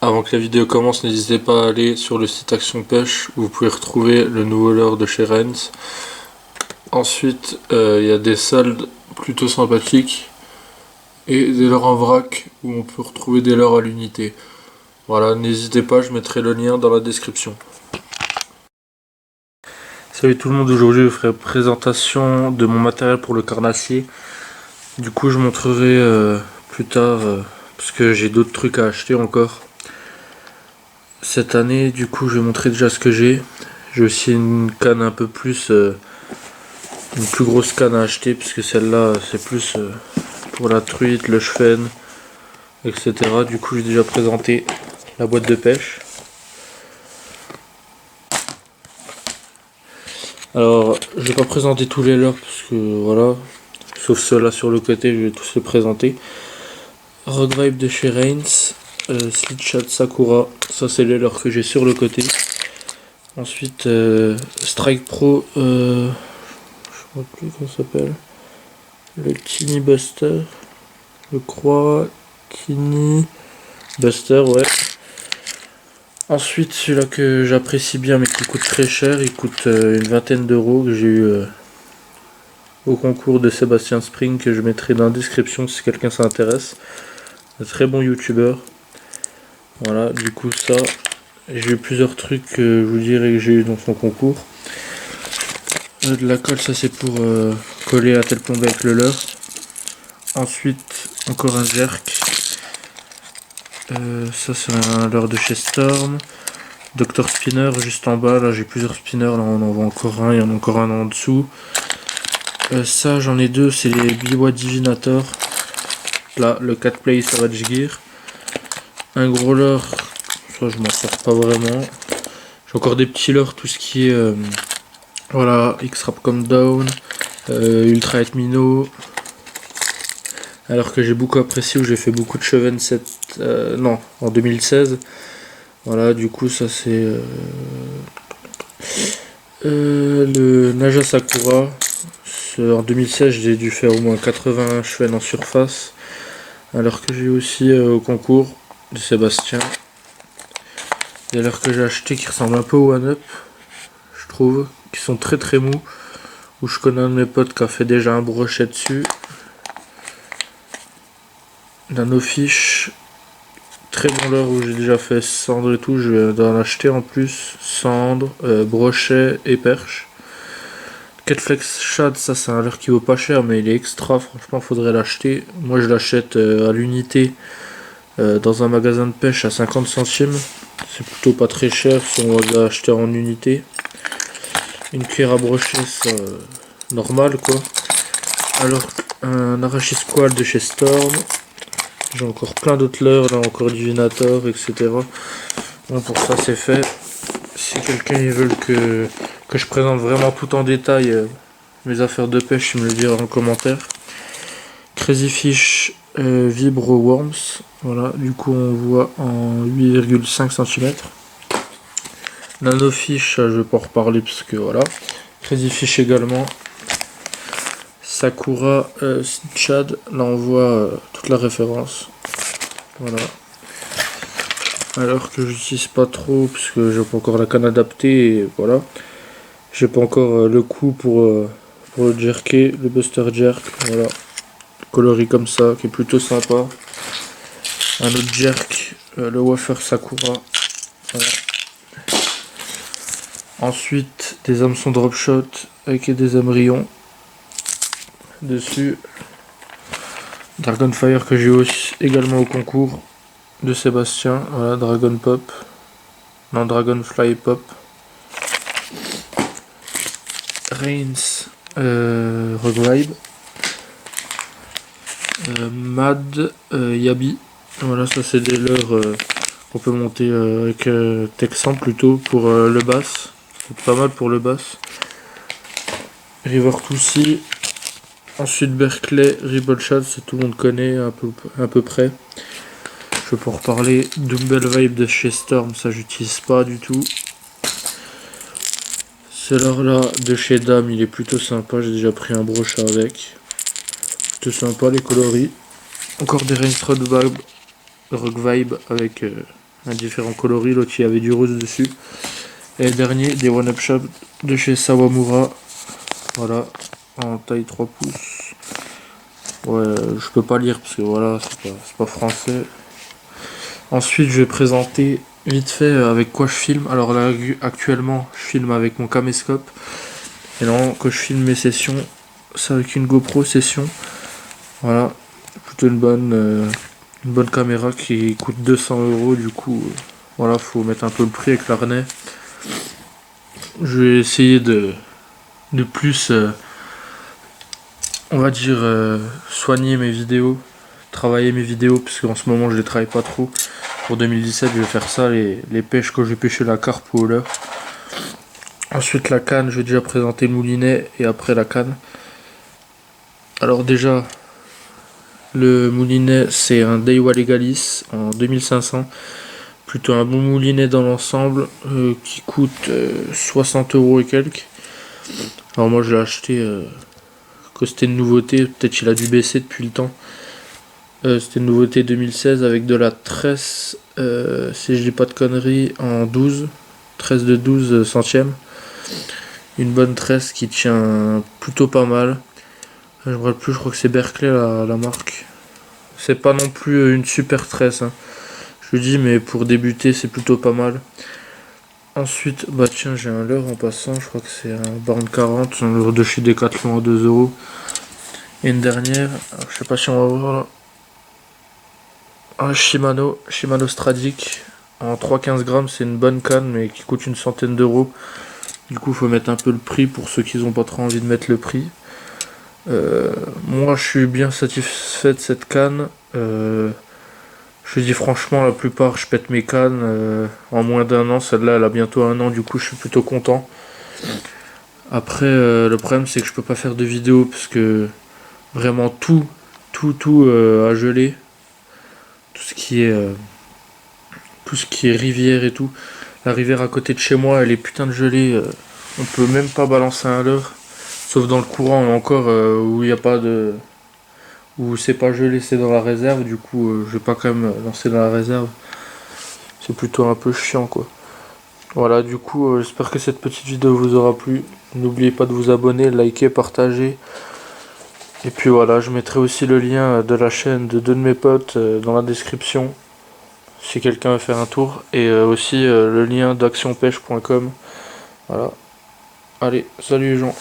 Avant que la vidéo commence, n'hésitez pas à aller sur le site Action Pêche où vous pouvez retrouver le nouveau leurre de chez Rennes. Ensuite, il y a des soldes plutôt sympathiques et des leurres en vrac où on peut retrouver des leurres à l'unité. Voilà, n'hésitez pas, je mettrai le lien dans la description. Salut tout le monde, aujourd'hui je ferai une présentation de mon matériel pour le carnassier. Du coup je montrerai plus tard parce que j'ai d'autres trucs à acheter encore cette année. Du coup je vais montrer déjà ce que j'ai. J'ai aussi une canne un peu plus, une plus grosse canne à acheter puisque celle-là c'est plus pour la truite, le chefenne, etc. Du coup j'ai déjà présenté la boîte de pêche. Alors je vais pas présenter tous les leurres parce que voilà, sauf ceux-là sur le côté, je vais tous les présenter. Rogue Vibe de chez Rennes, Slitshot Sakura, ça c'est les leurres que j'ai sur le côté. Ensuite Strike Pro, je ne sais plus comment ça s'appelle, le Tiny Buster, je crois, Tiny Buster, ouais. Ensuite celui-là que j'apprécie bien mais qui coûte très cher, il coûte une vingtaine d'euros, que j'ai eu au concours de Sébastien Spring, que je mettrai dans la description si quelqu'un s'intéresse. Un très bon youtubeur. Voilà, du coup ça, j'ai eu plusieurs trucs que je vous dirai que j'ai eu dans son concours. De la colle, ça c'est pour coller la telle plombe avec le leurre. Ensuite, encore un jerk. Ça c'est un leurre de chez Storm. Dr Spinner juste en bas, là j'ai plusieurs spinners, là on en voit encore un, il y en a encore un en dessous. Ça j'en ai deux, c'est les Biwa Divinator. Là le 4 play Savage Gear. Un gros leurre, ça je m'en sers pas vraiment. J'ai encore des petits leurres, tout ce qui est voilà, X-Rap Come Down, Ultra Hit Minnow. Alors que j'ai beaucoup apprécié, où j'ai fait beaucoup de Cheven 7, non, en 2016. Voilà, du coup ça c'est le Naja Sakura. En 2016 j'ai dû faire au moins 80 Cheven en surface. Alors que j'ai aussi au concours de Sébastien. Des leurres que j'ai acheté qui ressemblent un peu au One Up, je trouve, qui sont très très mous. Où je connais un de mes potes qui a fait déjà un brochet dessus. Nanofish, très bon leurre où j'ai déjà fait cendre et tout, je vais en acheter en plus. Cendre, brochet et perche. Catflex Shad, ça c'est un leurre qui vaut pas cher mais il est extra, franchement faudrait l'acheter. Moi je l'achète à l'unité dans un magasin de pêche à 50 centimes. C'est plutôt pas très cher si on va l'acheter en unité. Une cuillère à brocher, ça normal quoi. Alors un Arashi Squall de chez Storm. J'ai encore plein d'autres leurres, là encore Divinator, etc. Bon, pour ça c'est fait. Si quelqu'un il veut que je présente vraiment tout en détail mes affaires de pêche, il me le dira en commentaire. Crazy Fish Vibro Worms. Voilà, du coup on voit en 8,5 cm. Nanofish, je vais pas en reparler parce que voilà. Crazy Fish également. Sakura Chad, là on voit toute la référence. Voilà. Alors que j'utilise pas trop parce que j'ai pas encore la canne adaptée et voilà. J'ai pas encore le coup pour le jerker, le Buster Jerk. Voilà. Coloris comme ça, qui est plutôt sympa. Un autre jerk, le Wafer Sakura. Voilà. Ensuite, des hameçons drop shot avec des embryons dessus. Dragonfire que j'ai aussi également au concours de Sébastien. Voilà, Dragon Pop. Non, Dragonfly Pop. Reigns, Rogue Vibe. Mad, Yabi. Voilà, ça c'est des leurres qu'on peut monter avec Texan plutôt pour le bass. C'est pas mal pour le bass. River Toussi. Ensuite Berkeley, Ribble Shad, c'est tout le monde connaît à peu près. Je peux en reparler. Dumbbell Vibe de chez Storm, ça j'utilise pas du tout. Ce leurre là de chez Dame, il est plutôt sympa, j'ai déjà pris un brochet avec. Plutôt sympa les coloris. Encore des Reigns Rogue Vibe avec un différent coloris, l'autre il y avait du rose dessus. Et le dernier, des One Up Shop de chez Sawamura, voilà, en taille 3 pouces. Ouais, je peux pas lire parce que voilà, c'est pas français. Ensuite, je vais présenter vite fait avec quoi je filme. Alors là, actuellement, je filme avec mon caméscope. Et non, quand je filme mes sessions, c'est avec une GoPro session. Voilà, plutôt une bonne caméra qui coûte 200 €. Du coup, voilà, faut mettre un peu le prix avec l'harnais. Je vais essayer de plus, on va dire, soigner mes vidéos, travailler mes vidéos, parce qu'en ce moment je les travaille pas trop. Pour 2017, je vais faire ça, les pêches quand j'ai pêché la carpe ou au leurre. Ensuite, la canne, je vais déjà présenter le moulinet et après la canne. Alors, déjà, le moulinet, c'est un Daiwa Legalis en 2500. Plutôt un bon moulinet dans l'ensemble qui coûte 60 € et quelques. Alors, moi, je l'ai acheté que c'était une nouveauté. Peut-être qu'il a dû baisser depuis le temps. C'était une nouveauté 2016 avec de la tresse, si je dis pas de conneries, en 12. Tresse de 12 centièmes. Une bonne tresse qui tient plutôt pas mal. Je me rappelle plus, je crois que c'est Berkeley la marque. C'est pas non plus une super tresse, hein. Je dis, mais pour débuter, c'est plutôt pas mal. Ensuite, bah tiens, j'ai un leurre en passant. Je crois que c'est un Born 40, un leurre de chez Decathlon à 2 €. Et une dernière, alors, je sais pas si on va voir là. Un Shimano Stradic en 315 grammes. C'est une bonne canne, mais qui coûte une centaine d'euros. Du coup, faut mettre un peu le prix pour ceux qui n'ont pas trop envie de mettre le prix. Moi, je suis bien satisfait de cette canne. Je dis franchement, la plupart, je pète mes cannes en moins d'1 an. Celle-là, elle a bientôt 1 an, du coup, je suis plutôt content. Après, le problème, c'est que je peux pas faire de vidéo parce que vraiment tout a gelé. Tout ce qui est rivière et tout. La rivière à côté de chez moi, elle est putain de gelée. On peut même pas balancer un leurre. Sauf dans le courant, et encore où il n'y a pas de. Où c'est pas gelé, c'est dans la réserve. Du coup, je vais pas quand même lancer dans la réserve. C'est plutôt un peu chiant, quoi. Voilà, du coup, j'espère que cette petite vidéo vous aura plu. N'oubliez pas de vous abonner, liker, partager. Et puis voilà, je mettrai aussi le lien de la chaîne de 2 de mes potes dans la description. Si quelqu'un veut faire un tour. Et aussi le lien d'actionpêche.com. Voilà. Allez, salut les gens.